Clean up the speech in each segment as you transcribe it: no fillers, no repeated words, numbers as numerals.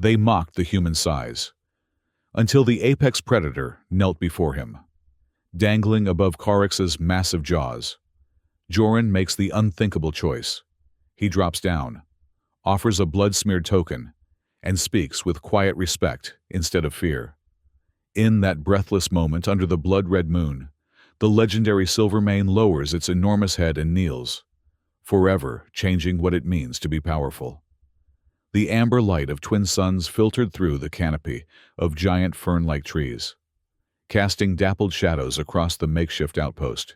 They mocked the human size, until the apex predator knelt before him. Dangling above Carix's massive jaws, Joran makes the unthinkable choice. He drops down, offers a blood-smeared token, and speaks with quiet respect instead of fear. In that breathless moment under the blood-red moon, the legendary Silvermane lowers its enormous head and kneels, forever changing what it means to be powerful. The amber light of twin suns filtered through the canopy of giant fern-like trees, casting dappled shadows across the makeshift outpost.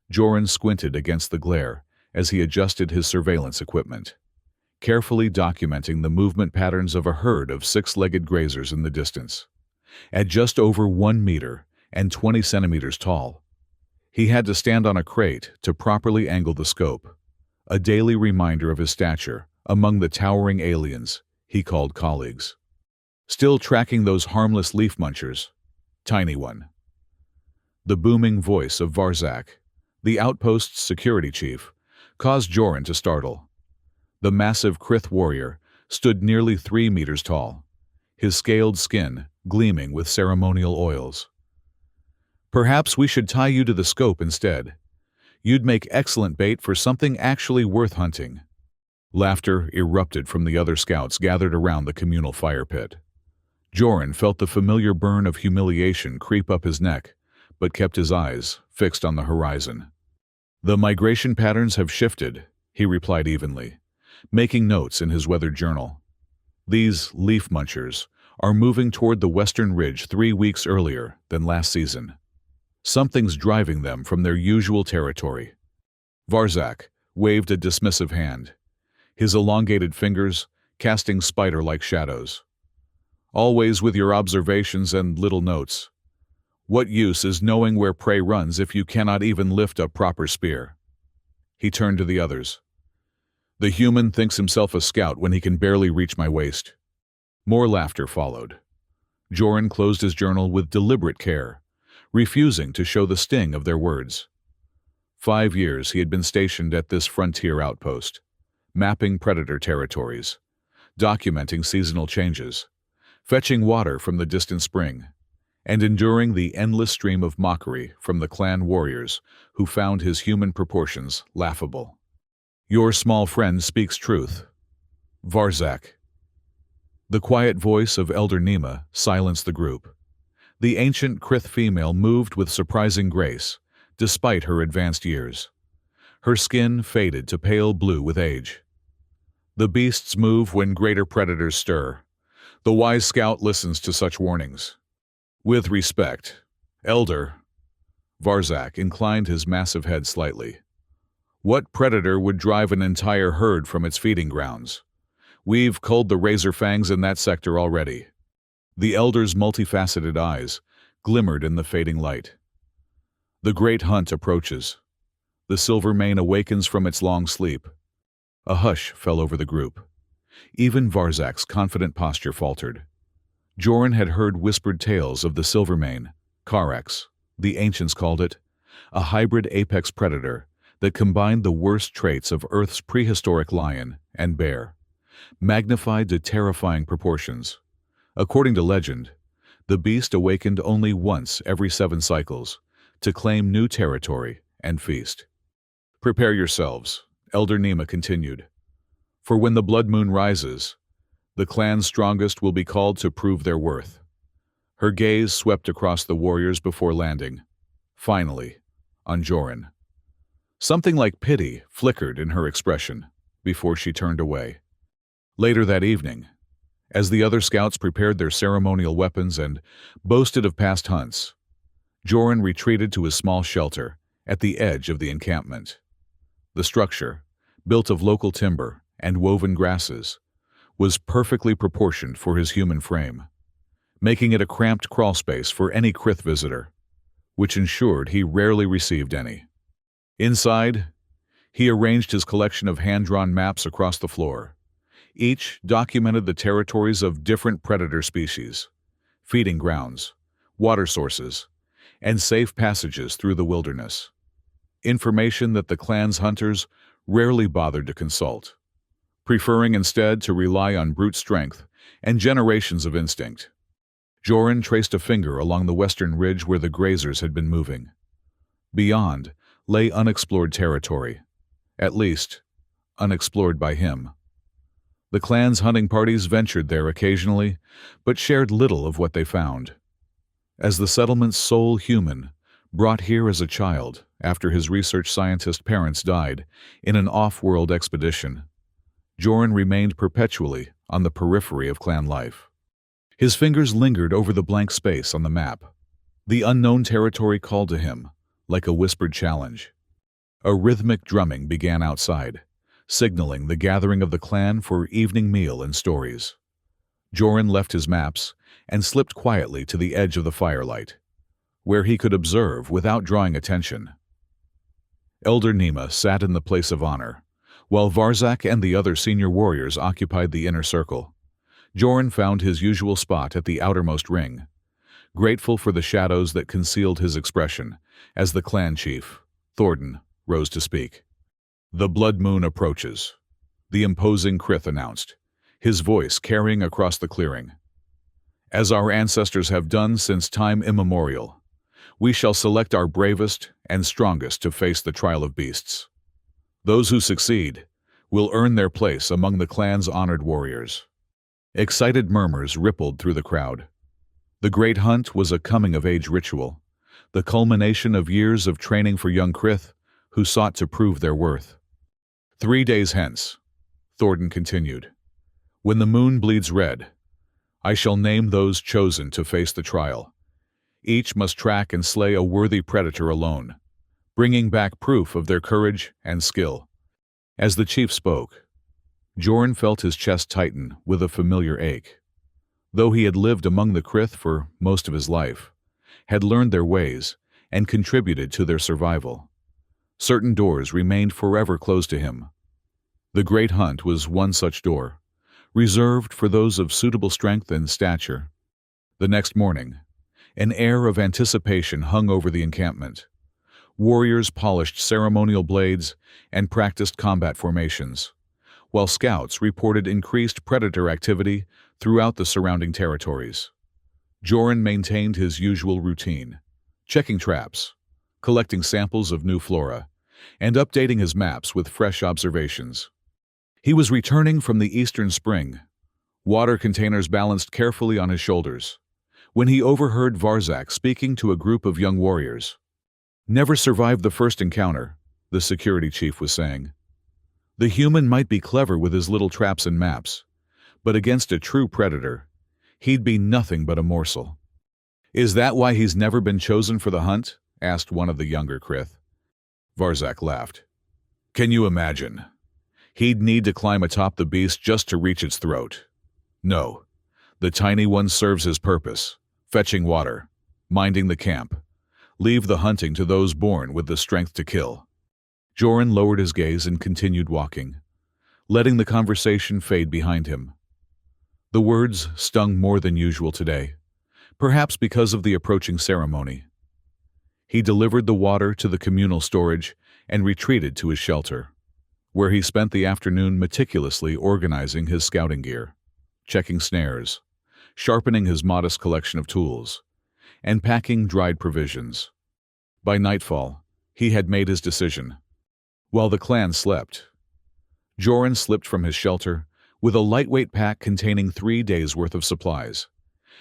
Joran squinted against the glare as he adjusted his surveillance equipment, carefully documenting the movement patterns of a herd of six-legged grazers in the distance. At just over 1 meter and 20 centimeters tall, he had to stand on a crate to properly angle the scope, a daily reminder of his stature among the towering aliens he called colleagues. Still tracking those harmless leaf munchers, tiny one. The booming voice of Varzak, the outpost's security chief, caused Joran to startle. The massive Krith warrior stood nearly 3 meters tall, his scaled skin gleaming with ceremonial oils. "Perhaps we should tie you to the scope instead. You'd make excellent bait for something actually worth hunting." Laughter erupted from the other scouts gathered around the communal fire pit. Joran felt the familiar burn of humiliation creep up his neck, but kept his eyes fixed on the horizon. "The migration patterns have shifted," he replied evenly, making notes in his weathered journal. "These leaf munchers are moving toward the western ridge 3 weeks earlier than last season. Something's driving them from their usual territory." Varzak waved a dismissive hand, his elongated fingers casting spider-like shadows. "Always with your observations and little notes. What use is knowing where prey runs if you cannot even lift a proper spear?" He turned to the others. "The human thinks himself a scout when he can barely reach my waist." More laughter followed. Joran closed his journal with deliberate care, refusing to show the sting of their words. 5 years he had been stationed at this frontier outpost, mapping predator territories, documenting seasonal changes, fetching water from the distant spring, and enduring the endless stream of mockery from the clan warriors who found his human proportions laughable. "Your small friend speaks truth, Varzak." The quiet voice of Elder Nema silenced the group. The ancient Krith female moved with surprising grace, despite her advanced years. Her skin faded to pale blue with age. "The beasts move when greater predators stir. The wise scout listens to such warnings. With respect, Elder." Varzak inclined his massive head slightly. "What predator would drive an entire herd from its feeding grounds? We've culled the razor fangs in that sector already." The Elder's multifaceted eyes glimmered in the fading light. "The great hunt approaches. The Silvermane awakens from its long sleep." A hush fell over the group. Even Varzak's confident posture faltered. Joran had heard whispered tales of the Silvermane, Carix, the ancients called it, a hybrid apex predator that combined the worst traits of Earth's prehistoric lion and bear, magnified to terrifying proportions. According to legend, the beast awakened only once every 7 cycles to claim new territory and feast. "Prepare yourselves," Elder Nema continued. "For when the blood moon rises, the clan's strongest will be called to prove their worth." Her gaze swept across the warriors before landing, finally, on Joran. Something like pity flickered in her expression before she turned away. Later that evening, as the other scouts prepared their ceremonial weapons and boasted of past hunts, Joran retreated to his small shelter at the edge of the encampment. The structure, built of local timber and woven grasses, was perfectly proportioned for his human frame, making it a cramped crawl space for any Krith visitor, which ensured he rarely received any. Inside, he arranged his collection of hand-drawn maps across the floor. Each documented the territories of different predator species, feeding grounds, water sources, and safe passages through the wilderness. Information that the clan's hunters rarely bothered to consult, preferring instead to rely on brute strength and generations of instinct. Joran traced a finger along the western ridge where the grazers had been moving. Beyond lay unexplored territory, at least, unexplored by him. The clan's hunting parties ventured there occasionally, but shared little of what they found. As the settlement's sole human, brought here as a child after his research scientist parents died in an off-world expedition, Joran remained perpetually on the periphery of clan life. His fingers lingered over the blank space on the map. The unknown territory called to him, like a whispered challenge. A rhythmic drumming began outside, signaling the gathering of the clan for evening meal and stories. Joran left his maps and slipped quietly to the edge of the firelight, where he could observe without drawing attention. Elder Nima sat in the place of honor, while Varzak and the other senior warriors occupied the inner circle. Joran found his usual spot at the outermost ring, grateful for the shadows that concealed his expression as the clan chief, Thornton, rose to speak. "The blood moon approaches," the imposing Krith announced, his voice carrying across the clearing. "As our ancestors have done since time immemorial, we shall select our bravest and strongest to face the trial of beasts. Those who succeed will earn their place among the clan's honored warriors." Excited murmurs rippled through the crowd. The Great Hunt was a coming-of-age ritual, the culmination of years of training for young Krith who sought to prove their worth. 3 days hence," Thornton continued, "when the moon bleeds red, I shall name those chosen to face the trial. Each must track and slay a worthy predator alone, bringing back proof of their courage and skill." As the chief spoke, Joran felt his chest tighten with a familiar ache. Though he had lived among the Krith for most of his life, had learned their ways, and contributed to their survival, certain doors remained forever closed to him. The Great Hunt was one such door, reserved for those of suitable strength and stature. The next morning, an air of anticipation hung over the encampment. Warriors polished ceremonial blades and practiced combat formations, while scouts reported increased predator activity throughout the surrounding territories. Joran maintained his usual routine, checking traps, collecting samples of new flora, and updating his maps with fresh observations. He was returning from the eastern spring, water containers balanced carefully on his shoulders, when he overheard Varzak speaking to a group of young warriors. "Never survived the first encounter," the security chief was saying. "The human might be clever with his little traps and maps, but against a true predator, he'd be nothing but a morsel." "Is that why he's never been chosen for the hunt?" asked one of the younger Krith. Varzak laughed. "Can you imagine? He'd need to climb atop the beast just to reach its throat. No, the tiny one serves his purpose, fetching water, minding the camp. Leave the hunting to those born with the strength to kill." Joran lowered his gaze and continued walking, letting the conversation fade behind him. The words stung more than usual today, perhaps because of the approaching ceremony. He delivered the water to the communal storage and retreated to his shelter, where he spent the afternoon meticulously organizing his scouting gear, checking snares, sharpening his modest collection of tools, and packing dried provisions. By nightfall, he had made his decision. While the clan slept, Joran slipped from his shelter with a lightweight pack containing 3 days' worth of supplies,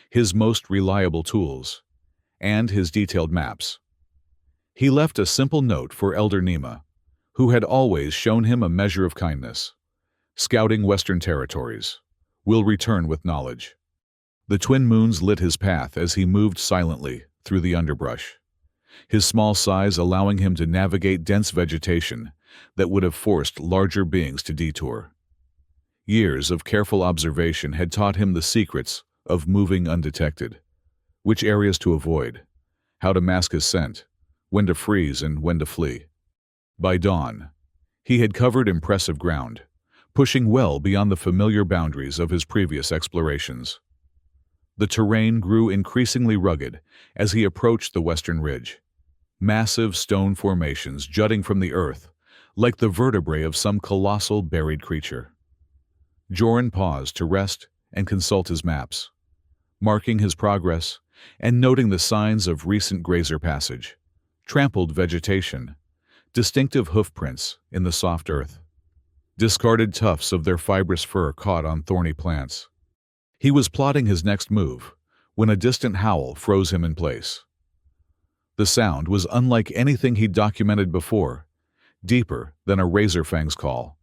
his most reliable tools, and his detailed maps. He left a simple note for Elder Nima, who had always shown him a measure of kindness. "Scouting Western Territories. Will return with knowledge." The twin moons lit his path as he moved silently through the underbrush, his small size allowing him to navigate dense vegetation that would have forced larger beings to detour. Years of careful observation had taught him the secrets of moving undetected, which areas to avoid, how to mask his scent, when to freeze and when to flee. By dawn, he had covered impressive ground, pushing well beyond the familiar boundaries of his previous explorations. The terrain grew increasingly rugged as he approached the western ridge, massive stone formations jutting from the earth like the vertebrae of some colossal buried creature. Joran paused to rest and consult his maps, marking his progress and noting the signs of recent grazer passage, trampled vegetation, distinctive hoof prints in the soft earth, discarded tufts of their fibrous fur caught on thorny plants. He was plotting his next move when a distant howl froze him in place. The sound was unlike anything he'd documented before, deeper than a razorfang's call,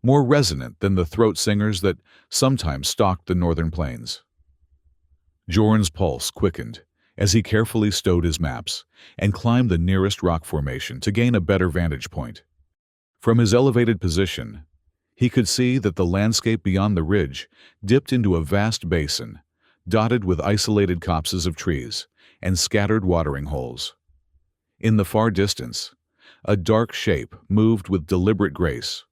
more resonant than the throat singers that sometimes stalked the northern plains. Joran's pulse quickened as he carefully stowed his maps and climbed the nearest rock formation to gain a better vantage point. From his elevated position, he could see that the landscape beyond the ridge dipped into a vast basin, dotted with isolated copses of trees and scattered watering holes. In the far distance, a dark shape moved with deliberate grace,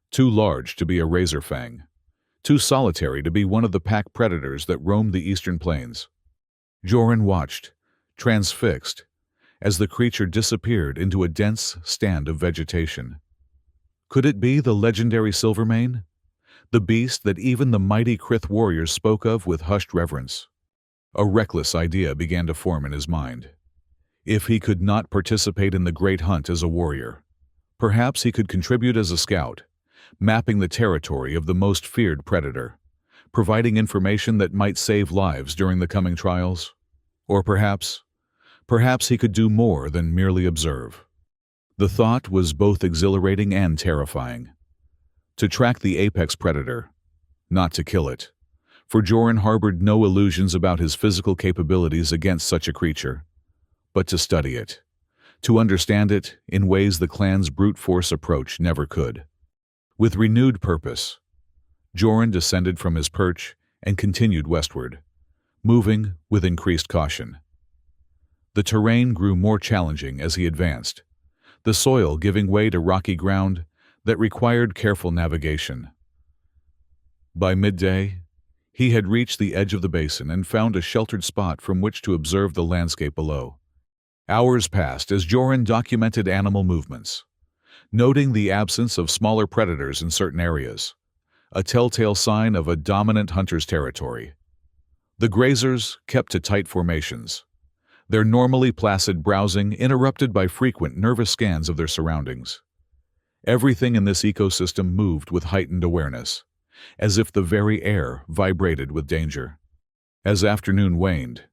too large to be a razorfang, too solitary to be one of the pack predators that roamed the eastern plains. Joran watched, transfixed, as the creature disappeared into a dense stand of vegetation. Could it be the legendary Silvermane? The beast that even the mighty Krith warriors spoke of with hushed reverence? A reckless idea began to form in his mind. If he could not participate in the great hunt as a warrior, perhaps he could contribute as a scout, mapping the territory of the most feared predator, providing information that might save lives during the coming trials. Or perhaps he could do more than merely observe. The thought was both exhilarating and terrifying. To track the apex predator, not to kill it, for Joran harbored no illusions about his physical capabilities against such a creature, but to study it, to understand it in ways the clan's brute force approach never could. With renewed purpose, Joran descended from his perch and continued westward, moving with increased caution. The terrain grew more challenging as he advanced, the soil giving way to rocky ground that required careful navigation. By midday, he had reached the edge of the basin and found a sheltered spot from which to observe the landscape below. Hours passed as Joran documented animal movements, noting the absence of smaller predators in certain areas, a telltale sign of a dominant hunter's territory. The grazers kept to tight formations, their normally placid browsing interrupted by frequent nervous scans of their surroundings. Everything in this ecosystem moved with heightened awareness, as if the very air vibrated with danger. As afternoon waned,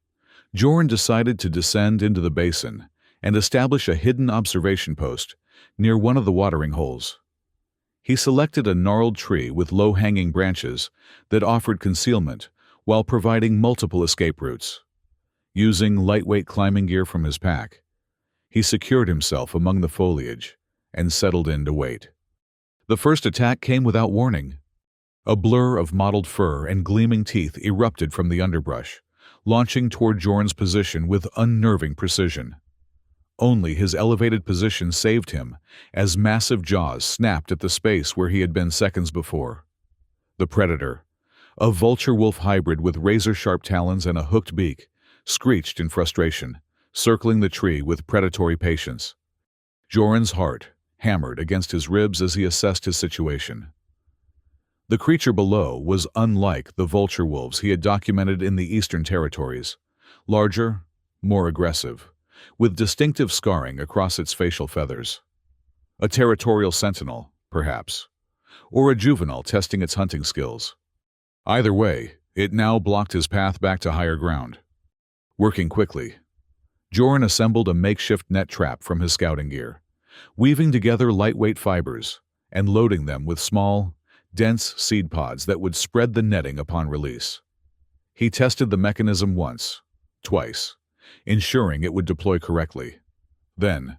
Joran decided to descend into the basin and establish a hidden observation post near one of the watering holes. He selected a gnarled tree with low-hanging branches that offered concealment while providing multiple escape routes. Using lightweight climbing gear from his pack, he secured himself among the foliage and settled in to wait. The first attack came without warning. A blur of mottled fur and gleaming teeth erupted from the underbrush, launching toward Joran's position with unnerving precision. Only his elevated position saved him, as massive jaws snapped at the space where he had been seconds before. The predator, a vulture-wolf hybrid with razor-sharp talons and a hooked beak, screeched in frustration, circling the tree with predatory patience. Joran's heart hammered against his ribs as he assessed his situation. The creature below was unlike the vulture wolves he had documented in the eastern territories, larger, more aggressive, with distinctive scarring across its facial feathers. A territorial sentinel, perhaps, or a juvenile testing its hunting skills. Either way, it now blocked his path back to higher ground. Working quickly, Joran assembled a makeshift net trap from his scouting gear, weaving together lightweight fibers and loading them with small, dense seed pods that would spread the netting upon release. He tested the mechanism once, twice, ensuring it would deploy correctly. Then,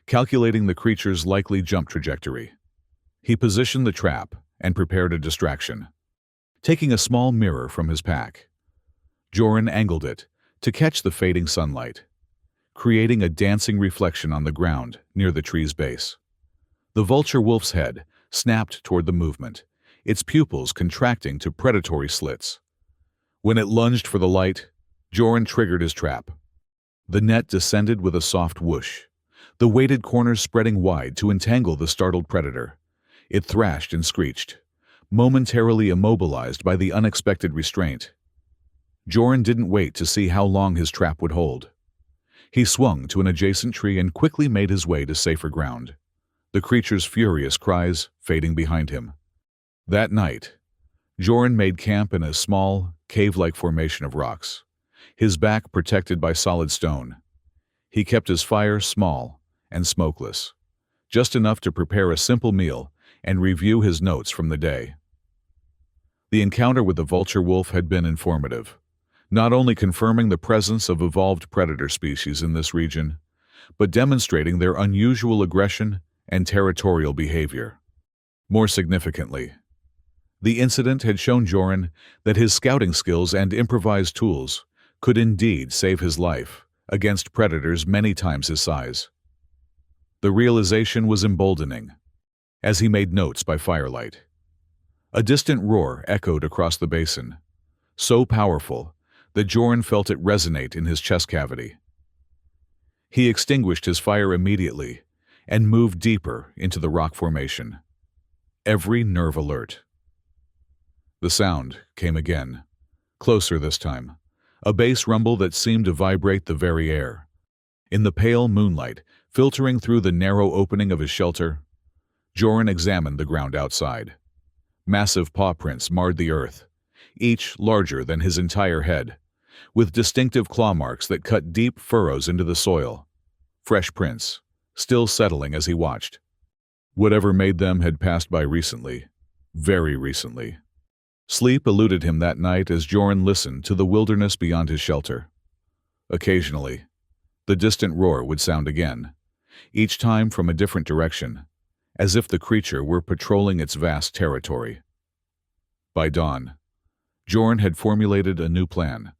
calculating the creature's likely jump trajectory, he positioned the trap and prepared a distraction. Taking a small mirror from his pack, Joran angled it to catch the fading sunlight, creating a dancing reflection on the ground near the tree's base. The vulture wolf's head snapped toward the movement, its pupils contracting to predatory slits. When it lunged for the light, Joran triggered his trap. The net descended with a soft whoosh, the weighted corners spreading wide to entangle the startled predator. It thrashed and screeched, momentarily immobilized by the unexpected restraint. Joran didn't wait to see how long his trap would hold. He swung to an adjacent tree and quickly made his way to safer ground, the creature's furious cries fading behind him. That night, Joran made camp in a small, cave-like formation of rocks, his back protected by solid stone. He kept his fire small and smokeless, just enough to prepare a simple meal and review his notes from the day. The encounter with the vulture wolf had been informative, not only confirming the presence of evolved predator species in this region, but demonstrating their unusual aggression and territorial behavior. More significantly, the incident had shown Joran that his scouting skills and improvised tools could indeed save his life against predators many times his size. The realization was emboldening as he made notes by firelight. A distant roar echoed across the basin, so powerful that Joran felt it resonate in his chest cavity. He extinguished his fire immediately and moved deeper into the rock formation, every nerve alert. The sound came again, closer this time, a bass rumble that seemed to vibrate the very air. In the pale moonlight filtering through the narrow opening of his shelter, Joran examined the ground outside. Massive paw prints marred the earth, each larger than his entire head, with distinctive claw marks that cut deep furrows into the soil. Fresh prints, still settling as he watched. Whatever made them had passed by recently, very recently. Sleep eluded him that night as Joran listened to the wilderness beyond his shelter. Occasionally, the distant roar would sound again, each time from a different direction, as if the creature were patrolling its vast territory. By dawn, Joran had formulated a new plan,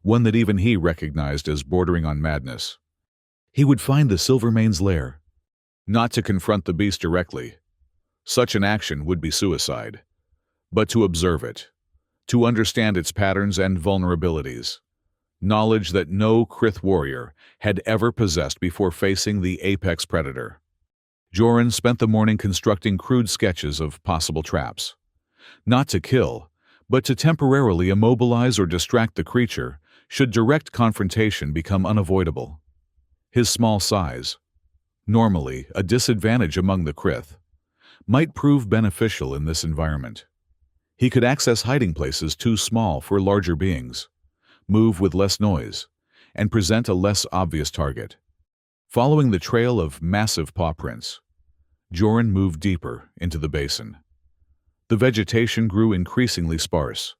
one that even he recognized as bordering on madness. He would find the Silvermane's lair, not to confront the beast directly. Such an action would be suicide, but to observe it, to understand its patterns and vulnerabilities, knowledge that no Krith warrior had ever possessed before facing the apex predator. Joran spent the morning constructing crude sketches of possible traps, not to kill, but to temporarily immobilize or distract the creature should direct confrontation become unavoidable. His small size, normally a disadvantage among the Krith, might prove beneficial in this environment. He could access hiding places too small for larger beings, move with less noise, and present a less obvious target. Following the trail of massive paw prints, Joran moved deeper into the basin. The vegetation grew increasingly sparse,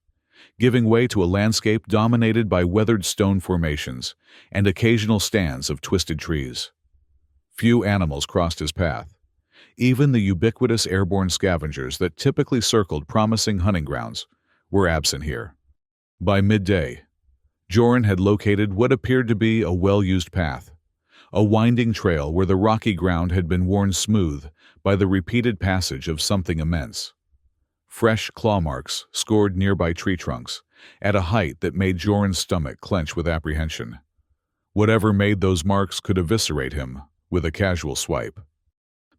giving way to a landscape dominated by weathered stone formations and occasional stands of twisted trees. Few animals crossed his path. Even the ubiquitous airborne scavengers that typically circled promising hunting grounds were absent here. By midday, Joran had located what appeared to be a well-used path, a winding trail where the rocky ground had been worn smooth by the repeated passage of something immense. Fresh claw marks scored nearby tree trunks at a height that made Joran's stomach clench with apprehension. Whatever made those marks could eviscerate him with a casual swipe.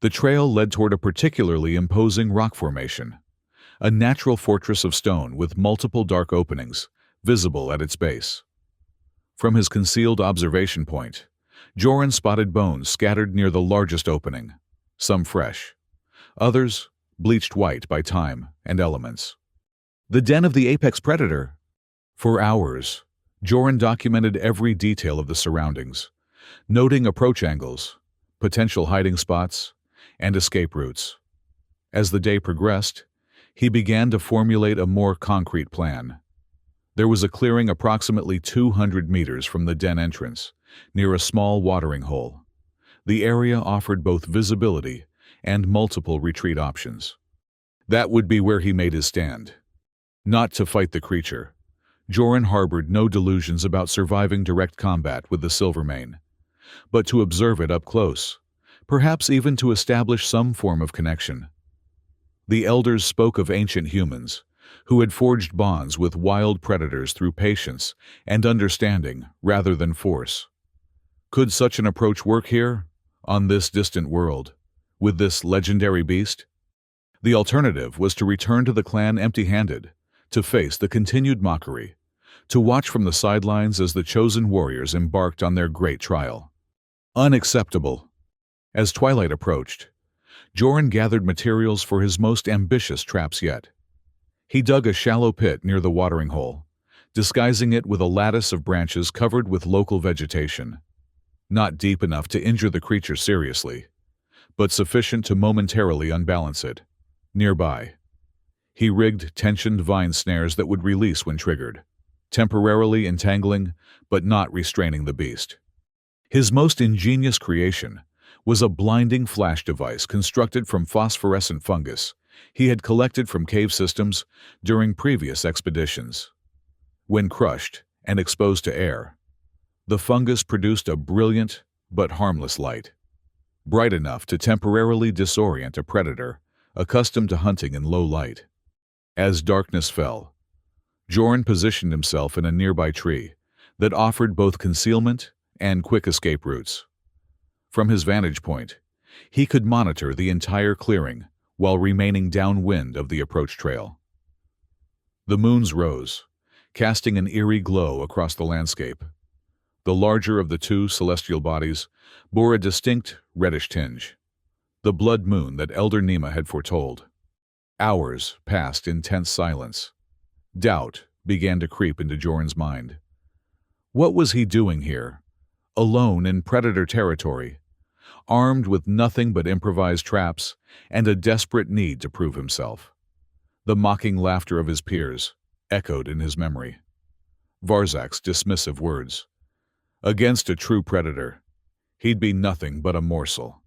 The trail led toward a particularly imposing rock formation, a natural fortress of stone with multiple dark openings visible at its base. From his concealed observation point, Joran spotted bones scattered near the largest opening, some fresh, others bleached white by time and elements. The den of the apex predator. For hours, Joran documented every detail of the surroundings, noting approach angles, potential hiding spots, and escape routes. As the day progressed, he began to formulate a more concrete plan. There was a clearing approximately 200 meters from the den entrance, near a small watering hole. The area offered both visibility and multiple retreat options. That would be where he made his stand. Not to fight the creature. Joran harbored no delusions about surviving direct combat with the Silvermane, but to observe it up close, perhaps even to establish some form of connection. The elders spoke of ancient humans, who had forged bonds with wild predators through patience and understanding rather than force. Could such an approach work here, on this distant world, with this legendary beast? The alternative was to return to the clan empty-handed, to face the continued mockery, to watch from the sidelines as the chosen warriors embarked on their great trial. Unacceptable. As twilight approached, Joran gathered materials for his most ambitious traps yet. He dug a shallow pit near the watering hole, disguising it with a lattice of branches covered with local vegetation. Not deep enough to injure the creature seriously, but sufficient to momentarily unbalance it. Nearby, he rigged tensioned vine snares that would release when triggered, temporarily entangling but not restraining the beast. His most ingenious creation was a blinding flash device constructed from phosphorescent fungus he had collected from cave systems during previous expeditions. When crushed and exposed to air, the fungus produced a brilliant but harmless light, bright enough to temporarily disorient a predator accustomed to hunting in low light. As darkness fell, Joran positioned himself in a nearby tree that offered both concealment and quick escape routes. From his vantage point, he could monitor the entire clearing while remaining downwind of the approach trail. The moons rose, casting an eerie glow across the landscape. The larger of the two celestial bodies bore a distinct reddish tinge, the blood moon that Elder Nema had foretold. Hours passed in tense silence. Doubt began to creep into Joran's mind. What was he doing here, alone in predator territory, armed with nothing but improvised traps and a desperate need to prove himself? The mocking laughter of his peers echoed in his memory. Varzak's dismissive words. Against a true predator, he'd be nothing but a morsel.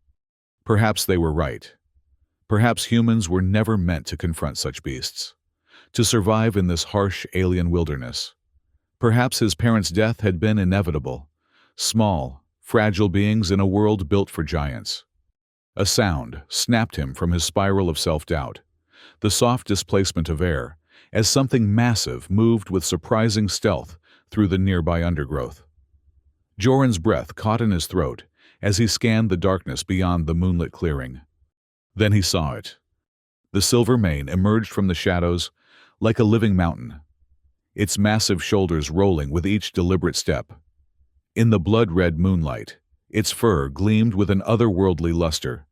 Perhaps they were right. Perhaps humans were never meant to confront such beasts, to survive in this harsh alien wilderness. Perhaps his parents' death had been inevitable, small, fragile beings in a world built for giants. A sound snapped him from his spiral of self-doubt, the soft displacement of air, as something massive moved with surprising stealth through the nearby undergrowth. Joran's breath caught in his throat as he scanned the darkness beyond the moonlit clearing. Then he saw it. The silver mane emerged from the shadows like a living mountain, its massive shoulders rolling with each deliberate step. In the blood-red moonlight, its fur gleamed with an otherworldly luster,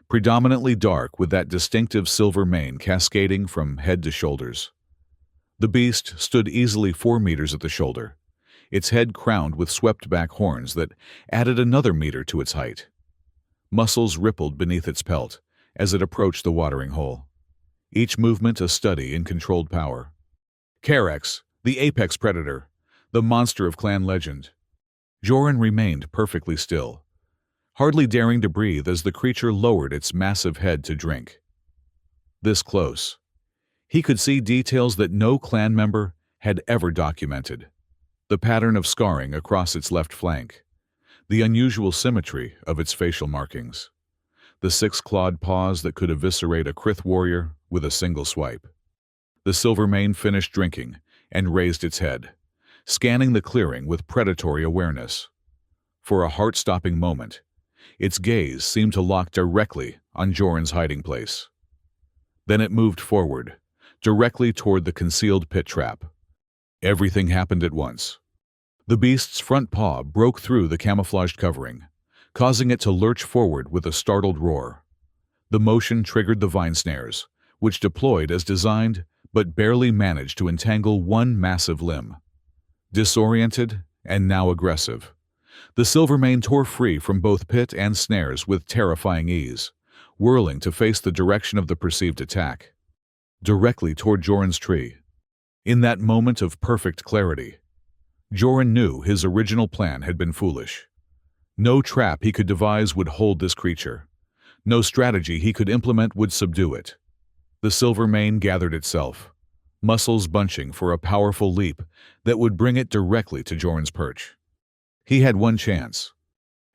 predominantly dark with that distinctive silver mane cascading from head to shoulders. The beast stood easily 4 meters at the shoulder, its head crowned with swept-back horns that added another meter to its height. Muscles rippled beneath its pelt as it approached the watering hole, each movement a study in controlled power. Carex, the apex predator, the monster of clan legend. Joran remained perfectly still, hardly daring to breathe as the creature lowered its massive head to drink. This close, he could see details that no clan member had ever documented. The pattern of scarring across its left flank, the unusual symmetry of its facial markings, the 6-clawed paws that could eviscerate a Krith warrior with a single swipe. The silver mane finished drinking and raised its head, scanning the clearing with predatory awareness. For a heart-stopping moment, its gaze seemed to lock directly on Joran's hiding place. Then it moved forward, directly toward the concealed pit trap. Everything happened at once. The beast's front paw broke through the camouflaged covering, causing it to lurch forward with a startled roar. The motion triggered the vine snares, which deployed as designed but barely managed to entangle one massive limb. Disoriented and now aggressive, the silvermane tore free from both pit and snares with terrifying ease, whirling to face the direction of the perceived attack, directly toward Joran's tree. In that moment of perfect clarity, Joran knew his original plan had been foolish. No trap he could devise would hold this creature. No strategy he could implement would subdue it. The silver mane gathered itself, muscles bunching for a powerful leap that would bring it directly to Joran's perch. He had one chance.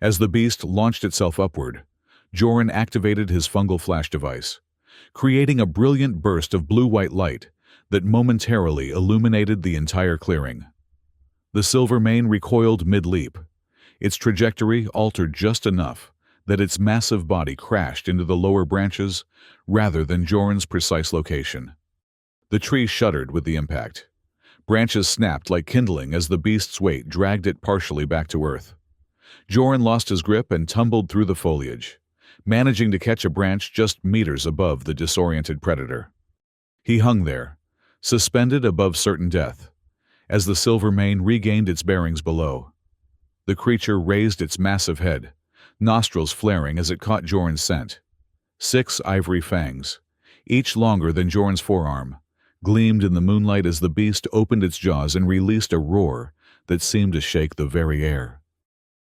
As the beast launched itself upward, Joran activated his fungal flash device, creating a brilliant burst of blue-white light that momentarily illuminated the entire clearing. The silver mane recoiled mid-leap, its trajectory altered just enough that its massive body crashed into the lower branches rather than Joran's precise location. The tree shuddered with the impact. Branches snapped like kindling as the beast's weight dragged it partially back to earth. Joran lost his grip and tumbled through the foliage, managing to catch a branch just meters above the disoriented predator. He hung there, suspended above certain death, as the silver mane regained its bearings below. The creature raised its massive head, nostrils flaring as it caught Joran's scent. 6 ivory fangs, each longer than Joran's forearm, gleamed in the moonlight as the beast opened its jaws and released a roar that seemed to shake the very air.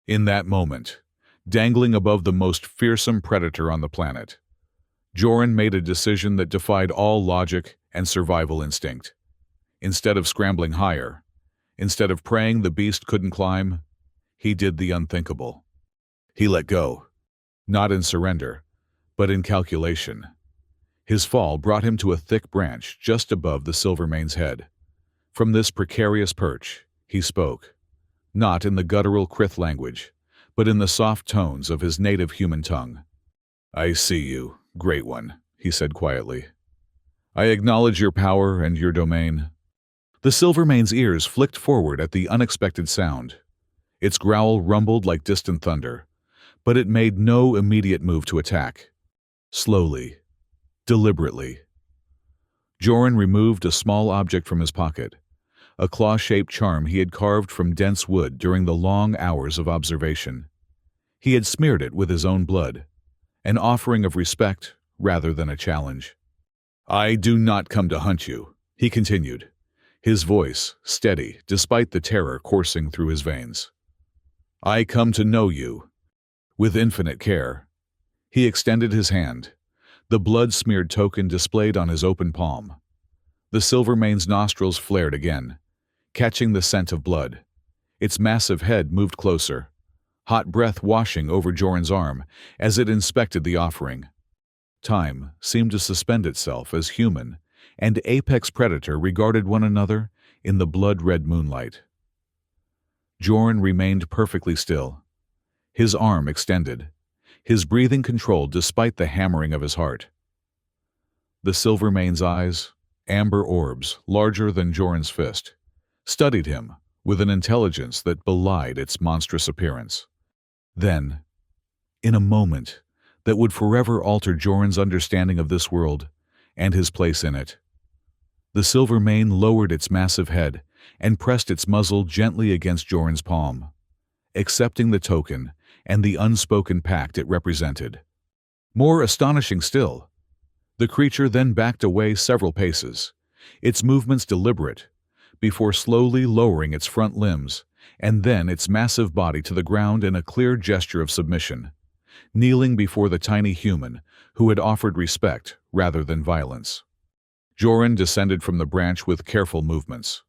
In that moment, dangling above the most fearsome predator on the planet, Joran made a decision that defied all logic and survival instinct. Instead of scrambling higher, instead of praying the beast couldn't climb, he did the unthinkable. He let go, not in surrender, but in calculation. His fall brought him to a thick branch just above the Silvermane's head. From this precarious perch, he spoke, not in the guttural Krith language, but in the soft tones of his native human tongue. "I see you, Great One," he said quietly. "I acknowledge your power and your domain." The Silvermane's ears flicked forward at the unexpected sound. Its growl rumbled like distant thunder, but it made no immediate move to attack. Slowly, deliberately, Joran removed a small object from his pocket, a claw-shaped charm he had carved from dense wood during the long hours of observation. He had smeared it with his own blood, an offering of respect rather than a challenge. "I do not come to hunt you," he continued, his voice steady despite the terror coursing through his veins. "I come to know you." With infinite care, he extended his hand, the blood-smeared token displayed on his open palm. The Silvermane's nostrils flared again, catching the scent of blood. Its massive head moved closer, hot breath washing over Joran's arm as it inspected the offering. Time seemed to suspend itself as human and apex predator regarded one another in the blood-red moonlight. Joran remained perfectly still, his arm extended, his breathing controlled despite the hammering of his heart. The Silvermane's eyes, amber orbs larger than Joran's fist, studied him with an intelligence that belied its monstrous appearance. Then, in a moment that would forever alter Joran's understanding of this world and his place in it, the Silvermane lowered its massive head and pressed its muzzle gently against Joran's palm, accepting the token and the unspoken pact it represented. More astonishing still, the creature then backed away several paces, its movements deliberate, before slowly lowering its front limbs and then its massive body to the ground in a clear gesture of submission, kneeling before the tiny human who had offered respect rather than violence. Joran descended from the branch with careful movements,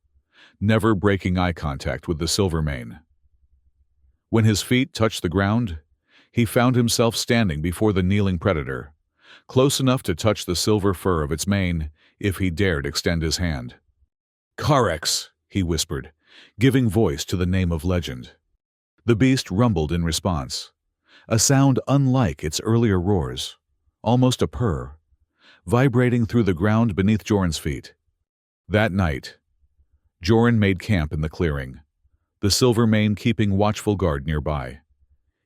never breaking eye contact with the Silvermane. When his feet touched the ground, he found himself standing before the kneeling predator, close enough to touch the silver fur of its mane if he dared extend his hand. "Carex," he whispered, giving voice to the name of legend. The beast rumbled in response, a sound unlike its earlier roars, almost a purr, vibrating through the ground beneath Joran's feet. That night, Joran made camp in the clearing, the Silvermane keeping watchful guard nearby.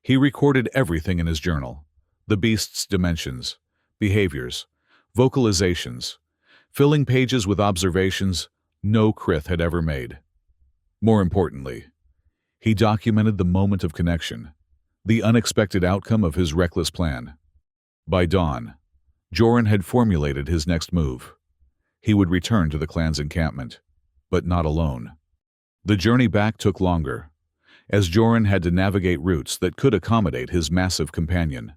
He recorded everything in his journal, the beast's dimensions, behaviors, vocalizations, filling pages with observations no Krith had ever made. More importantly, he documented the moment of connection, the unexpected outcome of his reckless plan. By dawn, Joran had formulated his next move. He would return to the clan's encampment, but not alone. The journey back took longer, as Joran had to navigate routes that could accommodate his massive companion.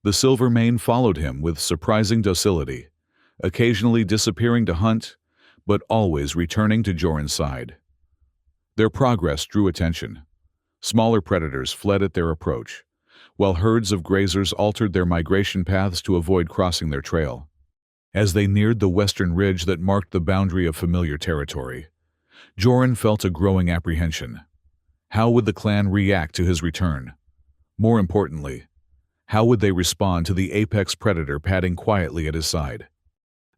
The Silvermane followed him with surprising docility, occasionally disappearing to hunt, but always returning to Joran's side. Their progress drew attention. Smaller predators fled at their approach, while herds of grazers altered their migration paths to avoid crossing their trail. As they neared the western ridge that marked the boundary of familiar territory, Joran felt a growing apprehension. How would the clan react to his return? More importantly, How would they respond to the apex predator padding quietly at his side?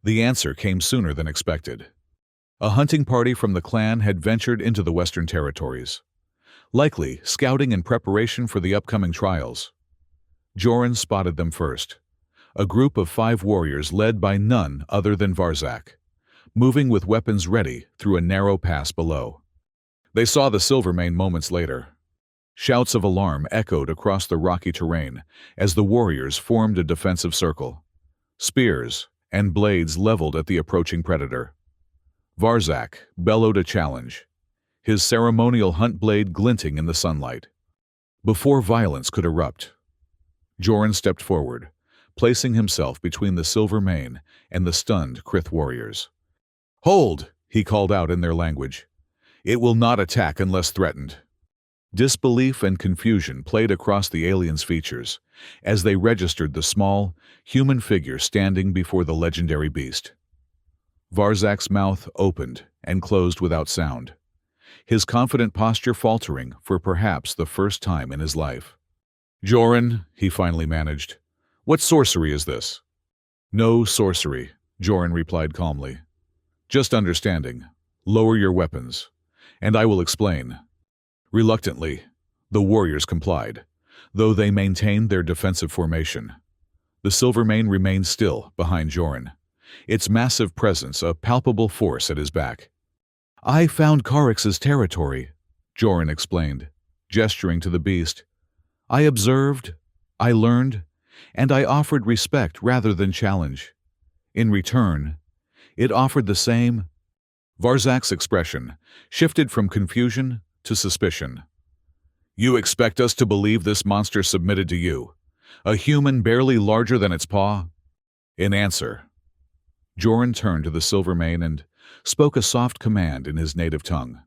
The answer came sooner than expected. A hunting party from the clan had ventured into the Western Territories, likely scouting in preparation for the upcoming trials. Joran spotted them first, a group of 5 warriors led by none other than Varzak, moving with weapons ready through a narrow pass below. They saw the Silvermane moments later. Shouts of alarm echoed across the rocky terrain as the warriors formed a defensive circle, spears and blades leveled at the approaching predator. Varzak bellowed a challenge, his ceremonial hunt blade glinting in the sunlight. Before violence could erupt, Joran stepped forward, placing himself between the Silvermane and the stunned Krith warriors. "Hold!" he called out in their language. "It will not attack unless threatened." Disbelief and confusion played across the aliens' features as they registered the small, human figure standing before the legendary beast. Varzak's mouth opened and closed without sound, his confident posture faltering for perhaps the first time in his life. "Joran," he finally managed, "what sorcery is this?" "No sorcery," Joran replied calmly. "Just understanding. Lower your weapons, and I will explain." Reluctantly, the warriors complied, though they maintained their defensive formation. The Silvermane remained still behind Joran, its massive presence a palpable force at his back. "I found Carix's territory," Joran explained, gesturing to the beast. "I observed, I learned, and I offered respect rather than challenge. In return, it offered the same." Varzak's expression shifted from confusion to suspicion. "You expect us to believe this monster submitted to you, a human barely larger than its paw?" In answer, Joran turned to the Silvermane and spoke a soft command in his native tongue.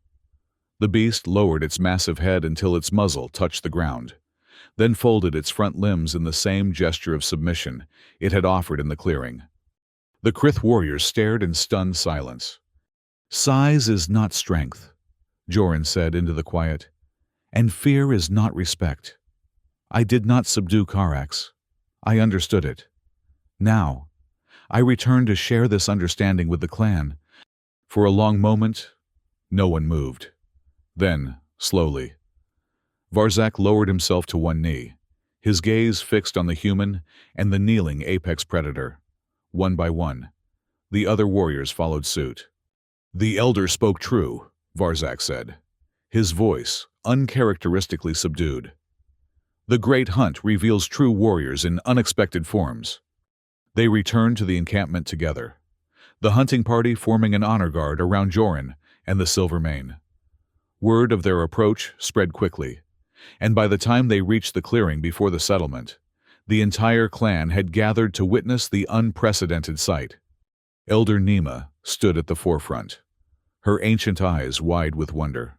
The beast lowered its massive head until its muzzle touched the ground, then folded its front limbs in the same gesture of submission it had offered in the clearing. The Krith warriors stared in stunned silence. "Size is not strength," Joran said into the quiet, "and fear is not respect. I did not subdue Carax. I understood it. Now, I return to share this understanding with the clan." For a long moment, no one moved. Then, slowly, Varzak lowered himself to one knee, his gaze fixed on the human and the kneeling apex predator. One by one, the other warriors followed suit. "The Elder spoke true," Varzak said, his voice uncharacteristically subdued. "The Great Hunt reveals true warriors in unexpected forms." They returned to the encampment together, the hunting party forming an honor guard around Joran and the Silvermane. Word of their approach spread quickly, and by the time they reached the clearing before the settlement, the entire clan had gathered to witness the unprecedented sight. Elder Nima stood at the forefront, her ancient eyes wide with wonder.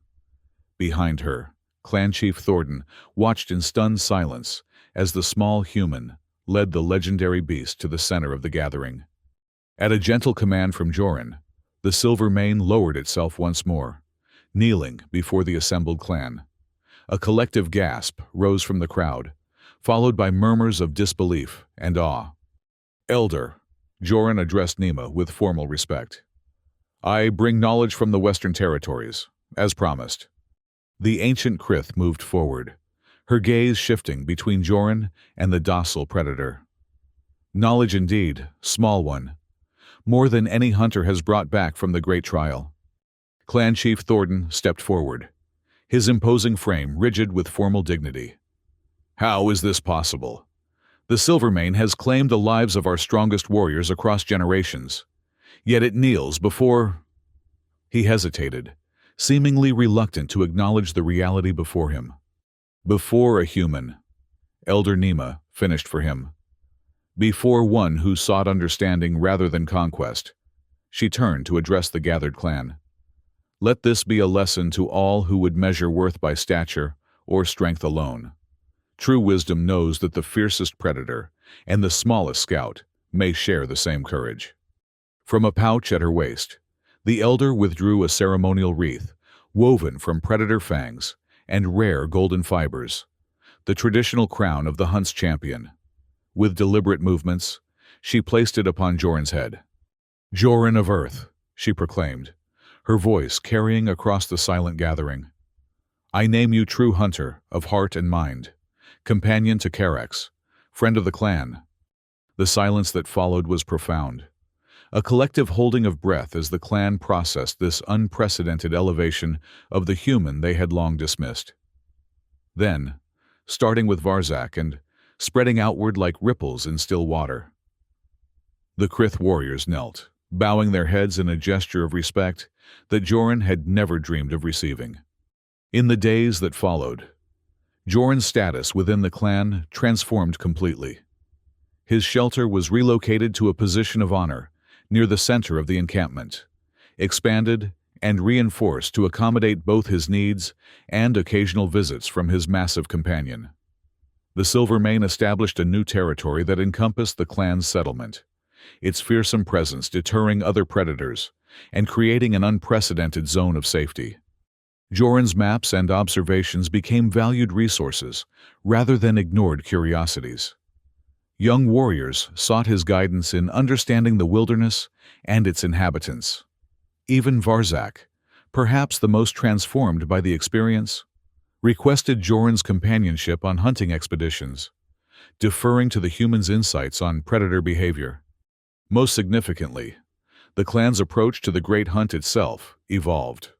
Behind her, Clan Chief Thornton watched in stunned silence as the small human led the legendary beast to the center of the gathering. At a gentle command from Joran, the Silvermane lowered itself once more, kneeling before the assembled clan. A collective gasp rose from the crowd, followed by murmurs of disbelief and awe. "Elder," Joran addressed Nima with formal respect, "I bring knowledge from the Western Territories, as promised." The ancient Krith moved forward, her gaze shifting between Joran and the docile predator. "Knowledge indeed, small one. More than any hunter has brought back from the great trial." Clan Chief Thornton stepped forward, his imposing frame rigid with formal dignity. "How is this possible? The Silvermane has claimed the lives of our strongest warriors across generations, yet it kneels before—" He hesitated, seemingly reluctant to acknowledge the reality before him. "Before a human," Elder Nima finished for him. "Before one who sought understanding rather than conquest." She turned to address the gathered clan. "Let this be a lesson to all who would measure worth by stature or strength alone. True wisdom knows that the fiercest predator and the smallest scout may share the same courage." From a pouch at her waist, the elder withdrew a ceremonial wreath woven from predator fangs and rare golden fibers, the traditional crown of the hunt's champion. With deliberate movements, she placed it upon Joran's head. "Joran of Earth," she proclaimed, her voice carrying across the silent gathering. "I name you true hunter of heart and mind, companion to Carex, friend of the clan." The silence that followed was profound, a collective holding of breath as the clan processed this unprecedented elevation of the human they had long dismissed. Then, starting with Varzak and spreading outward like ripples in still water, the Krith warriors knelt, bowing their heads in a gesture of respect that Joran had never dreamed of receiving. In the days that followed, Joran's status within the clan transformed completely. His shelter was relocated to a position of honor near the center of the encampment, expanded and reinforced to accommodate both his needs and occasional visits from his massive companion. The Silvermane established a new territory that encompassed the clan's settlement, its fearsome presence deterring other predators and creating an unprecedented zone of safety. Joran's maps and observations became valued resources rather than ignored curiosities. Young warriors sought his guidance in understanding the wilderness and its inhabitants. Even Varzak, perhaps the most transformed by the experience, requested Joran's companionship on hunting expeditions, deferring to the human's insights on predator behavior. Most significantly, the clan's approach to the great hunt itself evolved.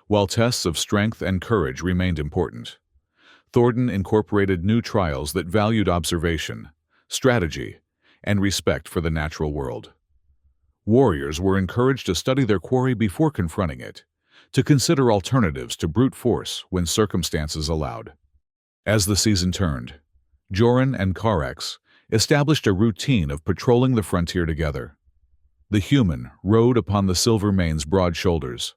While tests of strength and courage remained important, Thornton incorporated new trials that valued observation, strategy, and respect for the natural world. Warriors were encouraged to study their quarry before confronting it, to consider alternatives to brute force when circumstances allowed. As the season turned, Joran and Carex established a routine of patrolling the frontier together. The human rode upon the Silvermane's broad shoulders,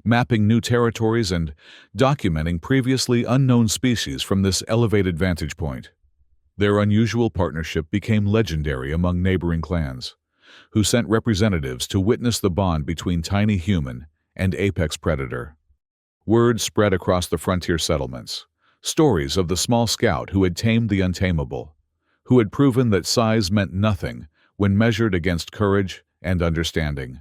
mapping new territories and documenting previously unknown species from this elevated vantage point. Their unusual partnership became legendary among neighboring clans, who sent representatives to witness the bond between tiny human and apex predator. Word spread across the frontier settlements, stories of the small scout who had tamed the untamable, who had proven that size meant nothing when measured against courage and understanding.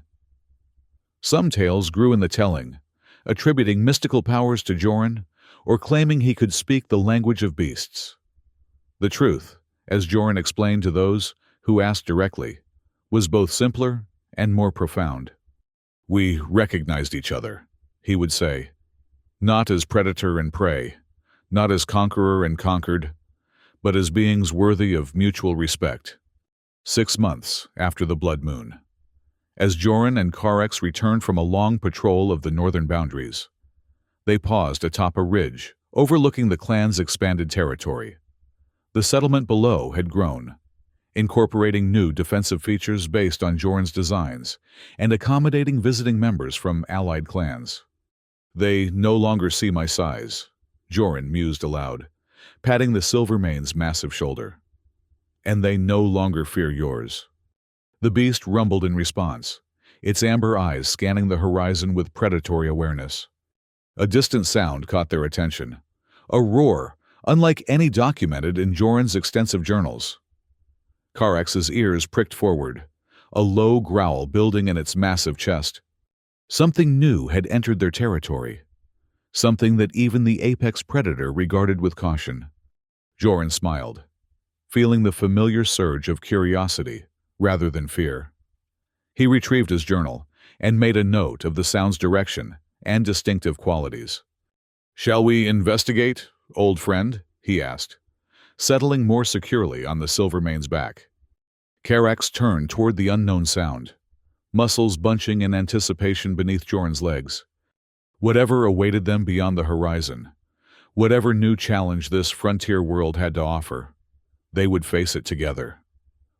Some tales grew in the telling, attributing mystical powers to Joran or claiming he could speak the language of beasts. The truth, as Joran explained to those who asked directly, was both simpler and more profound. "We recognized each other," he would say, "not as predator and prey, not as conqueror and conquered, but as beings worthy of mutual respect." 6 months after the blood moon, as Joran and Carex returned from a long patrol of the northern boundaries, they paused atop a ridge overlooking the clan's expanded territory. The settlement below had grown, incorporating new defensive features based on Joran's designs and accommodating visiting members from allied clans. "They no longer see my size," Joran mused aloud, patting the Silvermane's massive shoulder. "And they no longer fear yours." The beast rumbled in response, its amber eyes scanning the horizon with predatory awareness. A distant sound caught their attention, a roar unlike any documented in Joran's extensive journals. Carex's ears pricked forward, a low growl building in its massive chest. Something new had entered their territory, something that even the apex predator regarded with caution. Joran smiled, feeling the familiar surge of curiosity rather than fear. He retrieved his journal and made a note of the sound's direction and distinctive qualities. "Shall we investigate, old friend?" he asked, settling more securely on the Silvermane's back. Carex turned toward the unknown sound, muscles bunching in anticipation beneath Joran's legs. Whatever awaited them beyond the horizon, whatever new challenge this frontier world had to offer, they would face it together.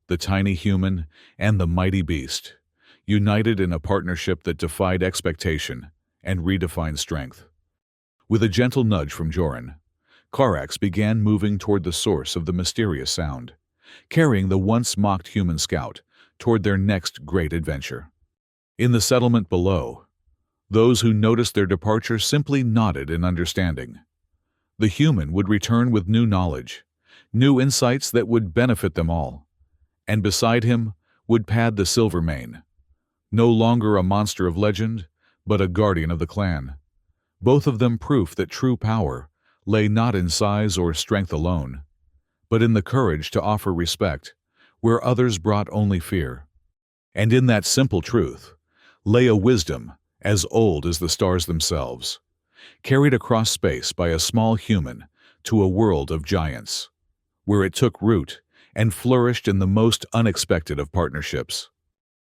The tiny human and the mighty beast, united in a partnership that defied expectation and redefined strength. With a gentle nudge from Joran, Carex began moving toward the source of the mysterious sound, carrying the once mocked human scout toward their next great adventure. In the settlement below, those who noticed their departure simply nodded in understanding. The human would return with new knowledge, new insights that would benefit them all. And beside him would pad the Silvermane, no longer a monster of legend, but a guardian of the clan. Both of them proof that true power lay not in size or strength alone, but in the courage to offer respect where others brought only fear. And in that simple truth lay a wisdom as old as the stars themselves, carried across space by a small human to a world of giants, where it took root and flourished in the most unexpected of partnerships.